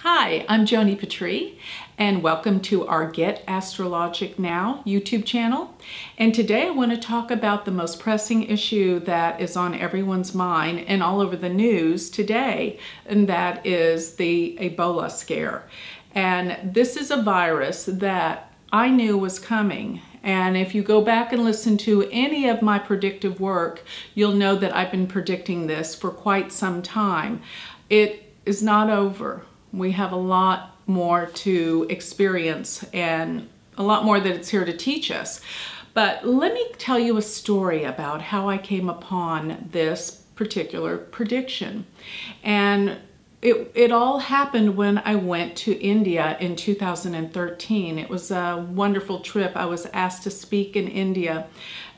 Hi, I'm Joni Patry, and welcome to our Get Astrologic Now YouTube channel. And today I want to talk about the most pressing issue that is on everyone's mind and all over the news today, and that is the Ebola scare. And this is a virus that I knew was coming. And if you go back and listen to any of my predictive work, you'll know that I've been predicting this for quite some time. It is not over. We have a lot more to experience and a lot more that it's here to teach us. But let me tell you a story about how I came upon this particular prediction. And it all happened when I went to India in 2013. It was a wonderful trip. I was asked to speak in India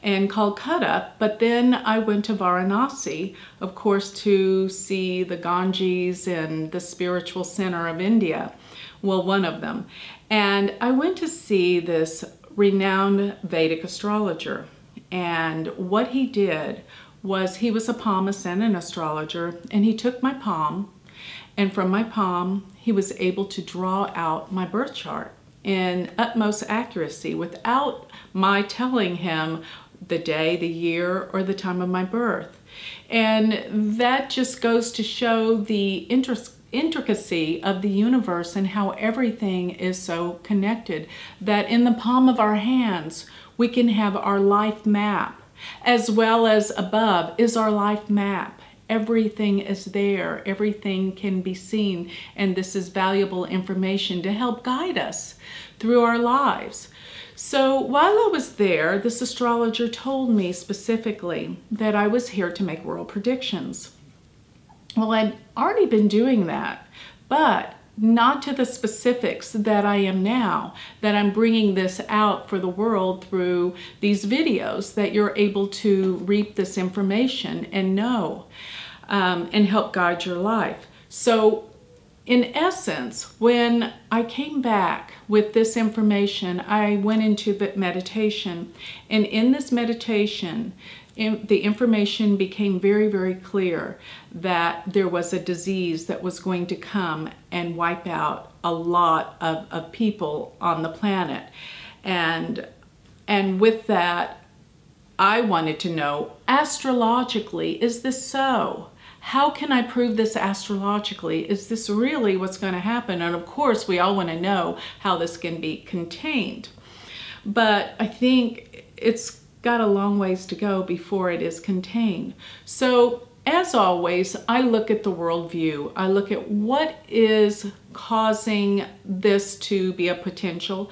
and Calcutta, but then I went to Varanasi, of course, to see the Ganges and the spiritual center of India. Well, one of them. And I went to see this renowned Vedic astrologer. And what he did was he was a palmist and an astrologer, and he took my palm, and from my palm, he was able to draw out my birth chart in utmost accuracy without my telling him the day, the year, or the time of my birth. And that just goes to show the intricacy of the universe and how everything is so connected, that in the palm of our hands, we can have our life map, as well as above is our life map. Everything is there, everything can be seen, and this is valuable information to help guide us through our lives. So while I was there, this astrologer told me specifically that I was here to make world predictions. Well, I'd already been doing that, but not to the specifics that I am now, that I'm bringing this out for the world through these videos, that you're able to reap this information and know and help guide your life. So in essence, when I came back with this information, I went into meditation, and in this meditation, the information became very, very clear that there was a disease that was going to come and wipe out a lot of people on the planet. And with that, I wanted to know, astrologically, is this so? How can I prove this astrologically? Is this really what's going to happen? And of course, we all want to know how this can be contained. But I think it's got a long ways to go before it is contained. So as always, I look at the worldview. I look at what is causing this to be a potential.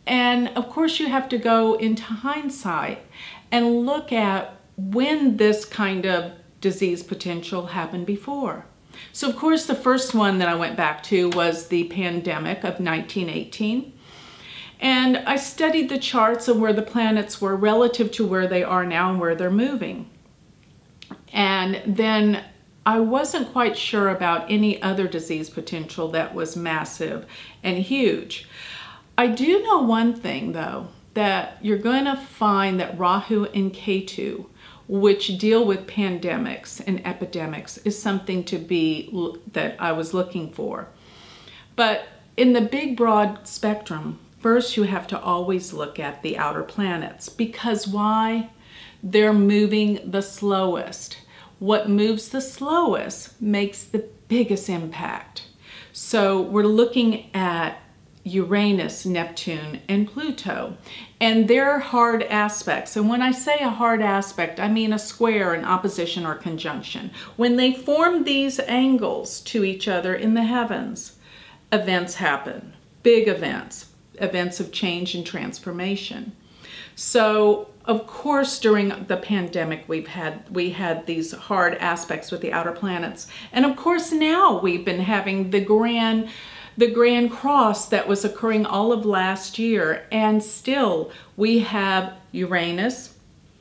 And of course, you have to go into hindsight and look at when this kind of disease potential happened before. So of course, the first one that I went back to was the pandemic of 1918. And I studied the charts of where the planets were relative to where they are now and where they're moving. And then I wasn't quite sure about any other disease potential that was massive and huge. I do know one thing though, that you're going to find that Rahu and Ketu, which deal with pandemics and epidemics, is something that I was looking for. But in the big broad spectrum, first you have to always look at the outer planets, because why? They're moving the slowest. What moves the slowest makes the biggest impact. So we're looking at Uranus, Neptune, and Pluto, and they're hard aspects. And when I say a hard aspect, I mean a square, an opposition, or conjunction. When they form these angles to each other in the heavens, events happen, big events, events of change and transformation. So of course, during the pandemic, we had these hard aspects with the outer planets, and of course now we've been having the grand cross that was occurring all of last year, and still we have Uranus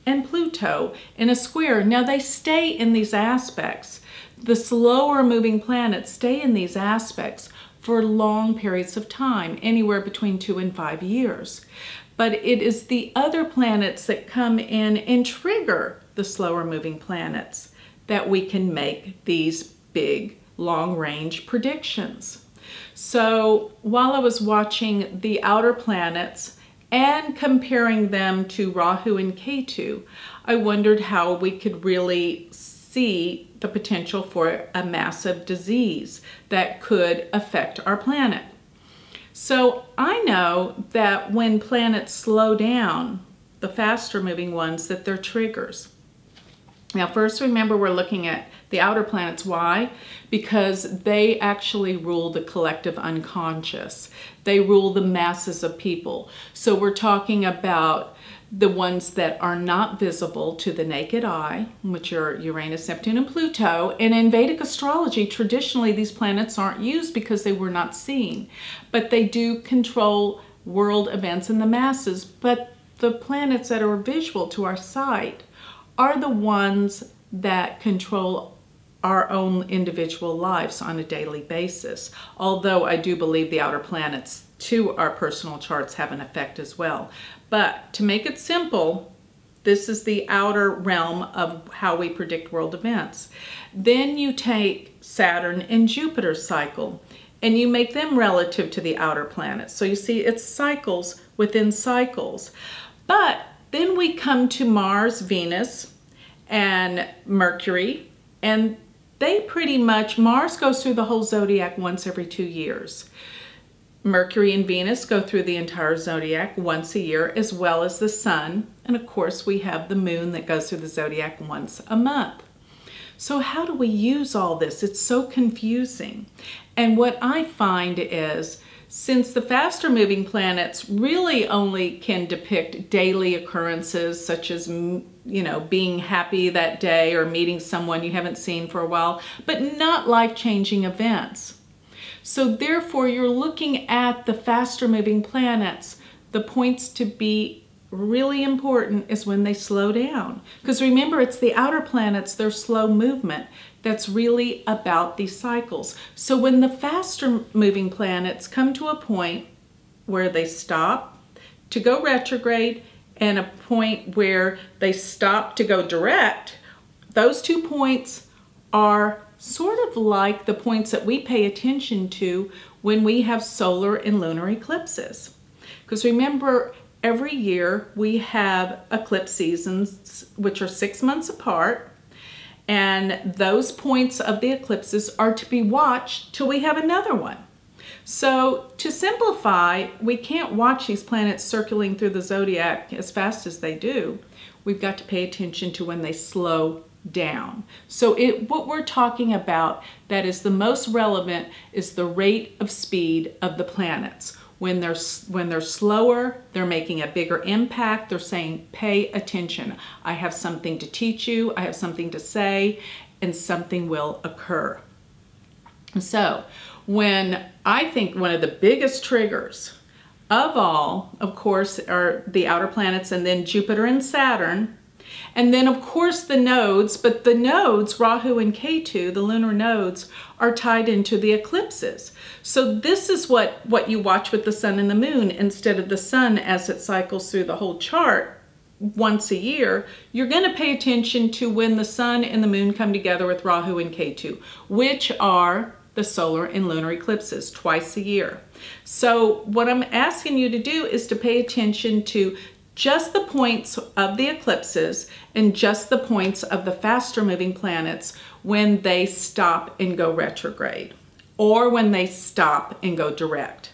and Pluto in a square. Now they stay in these aspects. The slower moving planets stay in these aspects for long periods of time, anywhere between 2 and 5 years. But it is the other planets that come in and trigger the slower moving planets that we can make these big long-range predictions. So while I was watching the outer planets and comparing them to Rahu and Ketu, I wondered how we could really see the potential for a massive disease that could affect our planet. So I know that when planets slow down, the faster moving ones, that they're triggers. Now first, remember, we're looking at the outer planets. Why? Because they actually rule the collective unconscious. They rule the masses of people. So we're talking about the ones that are not visible to the naked eye, which are Uranus, Neptune, and Pluto. And in Vedic astrology, traditionally these planets aren't used because they were not seen. But they do control world events in the masses. But the planets that are visual to our sight are the ones that control our own individual lives on a daily basis. Although I do believe the outer planets to our personal charts have an effect as well. But to make it simple, this is the outer realm of how we predict world events. Then you take Saturn and Jupiter's cycle and you make them relative to the outer planets. So you see, it's cycles within cycles. But then we come to Mars, Venus, and Mercury, and they pretty much, Mars goes through the whole zodiac once every 2 years. Mercury and Venus go through the entire zodiac once a year, as well as the sun. And of course, we have the moon that goes through the zodiac once a month. So how do we use all this? It's so confusing. And what I find is, since the faster moving planets really only can depict daily occurrences, such as, being happy that day or meeting someone you haven't seen for a while, but not life-changing events. So therefore, you're looking at the faster moving planets. The points to be really important is when they slow down. Because remember, it's the outer planets, their slow movement, that's really about these cycles. So when the faster moving planets come to a point where they stop to go retrograde and a point where they stop to go direct, those 2 points are sort of like the points that we pay attention to when we have solar and lunar eclipses. Because remember, every year we have eclipse seasons, which are 6 months apart, and those points of the eclipses are to be watched till we have another one. So to simplify, we can't watch these planets circling through the zodiac as fast as they do. We've got to pay attention to when they slow down. So what we're talking about that is the most relevant is the rate of speed of the planets. When they're slower, they're making a bigger impact. They're saying, pay attention. I have something to teach you. I have something to say, and something will occur. So when I think one of the biggest triggers of all, of course, are the outer planets, and then Jupiter and Saturn. And then, of course, the nodes, but the nodes, Rahu and Ketu, the lunar nodes, are tied into the eclipses. So this is what you watch with the sun and the moon. Instead of the sun as it cycles through the whole chart once a year, you're going to pay attention to when the sun and the moon come together with Rahu and Ketu, which are the solar and lunar eclipses twice a year. So what I'm asking you to do is to pay attention to just the points of the eclipses and just the points of the faster moving planets when they stop and go retrograde, or when they stop and go direct.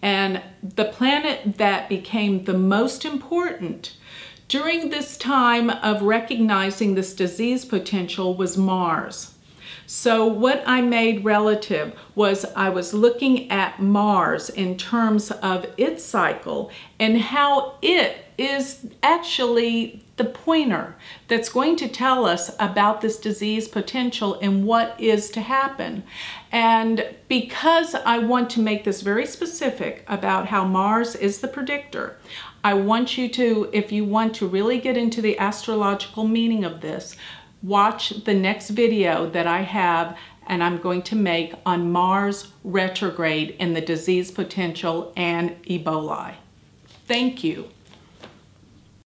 And the planet that became the most important during this time of recognizing this disease potential was Mars. So what I made relative was I was looking at Mars in terms of its cycle and how it is actually the pointer that's going to tell us about this disease potential and what is to happen. And because I want to make this very specific about how Mars is the predictor, I want you to, if you want to really get into the astrological meaning of this, watch the next video that I have and I'm going to make on Mars retrograde and the disease potential and Ebola. Thank you.